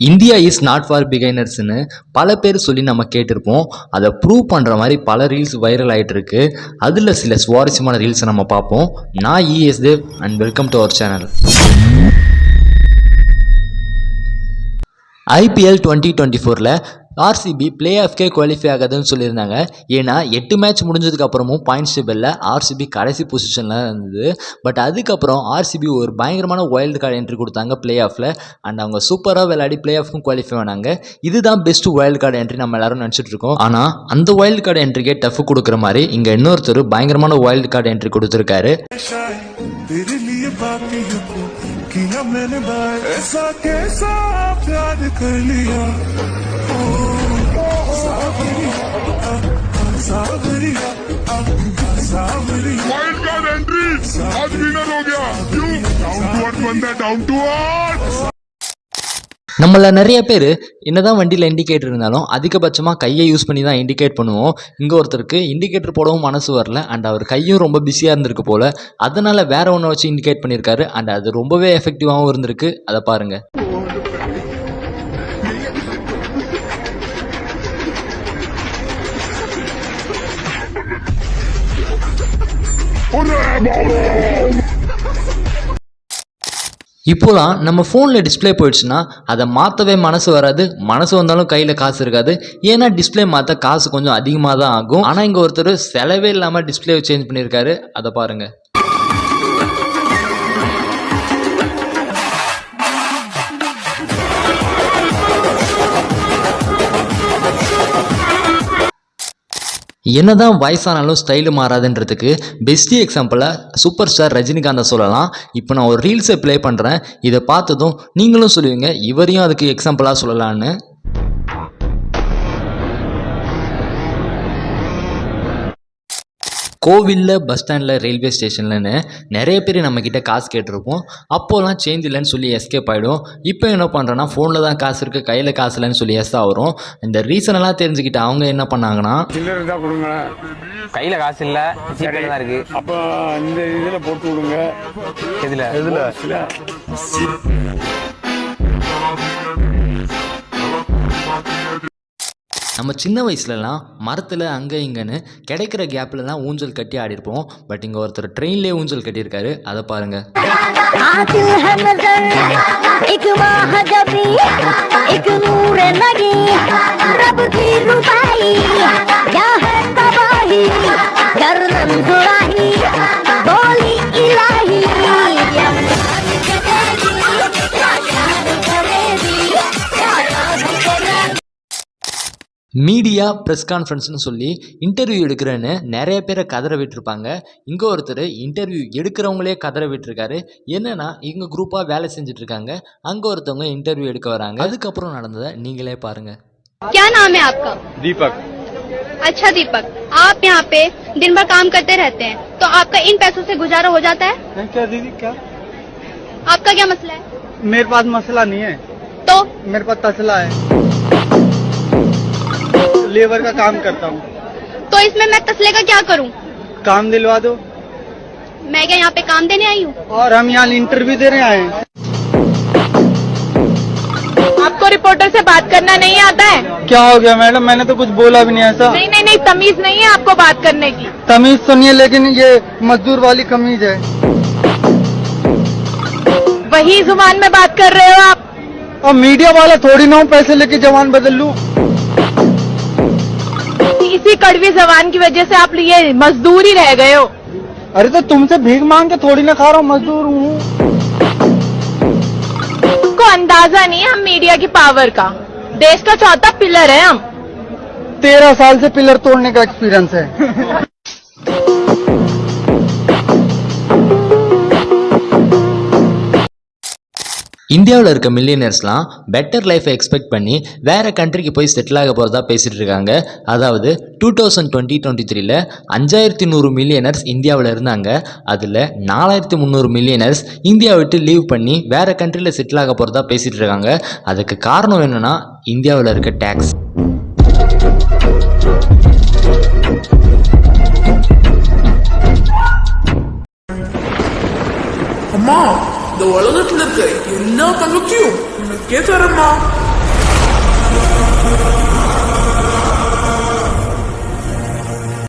India is not for பிகைனர்ஸ்னு பல பேர் சொல்லி நம்ம கேட்டிருப்போம். அதை ப்ரூவ் பண்ணுற மாதிரி பல ரீல்ஸ் வைரல் ஆகிட்டு இருக்கு. அதில் சில சுவாரஸ்யமான ரீல்ஸை நம்ம பார்ப்போம். நான் ES Dev and welcome to our channel. IPL 2024 RCB play ஆஃப்கே குவாலிஃபை ஆகாதுன்னு சொல்லியிருந்தாங்க. ஏன்னா 8 மேட்ச் முடிஞ்சதுக்கு அப்புறமும் பாயிண்ட்ஸ் டேபிளில் RCB கடைசி பொசிஷனில் இருந்தது. பட் அதுக்கப்புறம் RCB ஒரு பயங்கரமான வைல்டு கார்டு என்ட்ரி கொடுத்தாங்க பிளே ஆஃபில். அண்ட் அவங்க சூப்பராக விளையாடி பிளே ஆஃப்க்கும் குவாலிஃபை ஆனாங்க. இதுதான் பெஸ்ட் வைல்டு கார்டு என்ட்ரி நம்ம எல்லாரும் நினச்சிட்டு இருக்கோம். ஆனால் அந்த வைல்டு கார்டு என்ட்ரிக்கே டஃப் கொடுக்குற மாதிரி இங்கே இன்னொருத்தர் பயங்கரமான வைல்டு கார்டு என்ட்ரி கொடுத்துருக்காரு. किया मैंने ऐसा कैसा प्यार कर लिया वाइल्ड कार्ड एंट्री आज विनर हो गया क्यों डाउन टू अर्थ बंदा डाउन टू अर्थ. நம்மள நிறைய பேர் என்னதான் வண்டியில் இண்டிகேட்டர் இருந்தாலும் அதிகபட்சமாக கையை யூஸ் பண்ணி தான் இண்டிகேட் பண்ணுவோம். இங்கே ஒருத்தருக்கு இண்டிகேட்டர் போடவும் மனசு வரல. அண்ட் அவர் கையும் ரொம்ப பிஸியாக இருந்திருக்கு போல். அதனால் வேற ஒன்றை வச்சு இண்டிகேட் பண்ணியிருக்காரு. அண்ட் அது ரொம்பவே எஃபெக்டிவாகவும் இருந்திருக்கு. அதை பாருங்கள். இப்போலாம் நம்ம ஃபோனில் டிஸ்பிளே போயிடுச்சுன்னா அதை மாற்றவே மனசு வராது. மனசு வந்தாலும் கையில் காசு இருக்காது. ஏன்னா டிஸ்பிளே மாற்ற காசு கொஞ்சம் அதிகமாக தான் ஆகும். ஆனால் இங்கே ஒருத்தர் செலவே இல்லாமல் டிஸ்பிளே சேஞ்ச் பண்ணியிருக்காரு. அதை பாருங்கள். என்னதான் வயசானாலும் ஸ்டைலு மாறாதுன்றதுக்கு பெஸ்ட் எக்ஸாம்பிளாக சூப்பர் ஸ்டார் ரஜினிகாந்தை சொல்லலாம். இப்போ நான் ஒரு ரீல்ஸை ப்ளே பண்ணுறேன். இதை பார்த்ததும் நீங்களும் சொல்லுவீங்க இவரையும் அதுக்கு எக்ஸாம்பிளாக சொல்லலான்னு. கோவிலில், பஸ் ஸ்டாண்டில், ரயில்வே ஸ்டேஷன்லன்னு நிறைய பேர் நம்மக்கிட்ட காசு கேட்டிருப்போம். அப்போலாம் சேஞ்ச் இல்லைன்னு சொல்லி எஸ்கேப் ஆகிடும். இப்போ என்ன பண்ணுறேன்னா ஃபோனில் தான் காசு இருக்குது, கையில் காசு இல்லைன்னு சொல்லி எஸ் ஆகிறோம். இந்த ரீசனெல்லாம் தெரிஞ்சுக்கிட்டு அவங்க என்ன பண்ணாங்கன்னா, கையில் காசு இல்லை, ஜிபேல தான் இருக்குது, அப்போ இந்த இதில் போட்டு விடுங்க. இதில் நம்ம சின்ன வயசுலலாம் மரத்தில் அங்கே இங்கேன்னு கிடைக்கிற கேப்லலாம் ஊஞ்சல் கட்டி ஆடிருப்போம். பட் இங்கே ஒருத்தர் ட்ரெயின்லேயே ஊஞ்சல் கட்டியிருக்காரு. அதை பாருங்கள். மீடியா ப்ரெஸ் கான்ஃபரன்ஸ்னு சொல்லி இன்டர்வியூ எடுக்கிறேன்னு நிறைய பேரை கதற விட்டுருப்பாங்க. இங்கே ஒருத்தர் இன்டர்வியூ எடுக்கிறவங்களே கதற விட்டுருக்காரு. என்னன்னா இவங்க குரூப்பாக வேலை செஞ்சுட்ருக்காங்க. அங்கே ஒருத்தவங்க இன்டர்வியூ எடுக்க வராங்க. அதுக்கப்புறம் நடந்ததை நீங்களே பாருங்க. क्या नाम है आपका? दीपक. अच्छा दीपक, आप यहाँ पे दिन भर काम करते रहते हैं तो आपका इन पैसों से गुजारा हो जाता है? क्या दीदी क्या? आपका क्या मसला है? मेरे पास मसला नहीं है. तो मेरे पास तसला है. लेबर का काम करता हूँ. तो इसमें मैं तसले का क्या करूँ? काम दिलवा दो. मैं क्या यहाँ पे काम देने आई हूँ? और हम यहाँ इंटरव्यू देने आए हैं. आपको रिपोर्टर से बात करना नहीं आता है? क्या हो गया मैडम, मैंने तो कुछ बोला भी नहीं ऐसा. नहीं तमीज नहीं है आपको बात करने की. तमीज सुनिए, लेकिन ये मजदूर वाली कमीज है. वही जुबान में बात कर रहे हो आप? और मीडिया वाला थोड़ी ना हूँ पैसे लेके जवान बदल लूँ. इसी कड़वी जबान की वजह से आप ये मजदूर ही रह गए हो. अरे तो तुमसे भीख मांग के थोड़ी ना खा रहा हूँ, मजदूर हूँ. को अंदाजा नहीं है हम मीडिया की पावर का. देश का चौथा पिलर है हम. 13 साल से पिलर तोड़ने का एक्सपीरियंस है. இந்தியாவில் இருக்க மில்லியனர்ஸ்லாம் பெட்டர் லைஃப்பை எக்ஸ்பெக்ட் பண்ணி வேறு கண்ட்ரிக்கு போய் செட்டில் ஆக போகிறதா பேசிகிட்டு இருக்காங்க. அதாவது 2023 5100 மில்லியனர்ஸ் இந்தியாவில் இருந்தாங்க. அதில் 4300 மில்லியனர்ஸ் இந்தியா விட்டு லீவ் பண்ணி வேறு கண்ட்ரியில் செட்டில் ஆக போகிறதா பேசிகிட்டு இருக்காங்க. அதுக்கு காரணம் என்னென்னா இந்தியாவில் இருக்க டேக்ஸ். அம்மா இந்த உலகத்துல இருக்க எல்லா தங்கச்சியும் உனக்கே தரம்மா.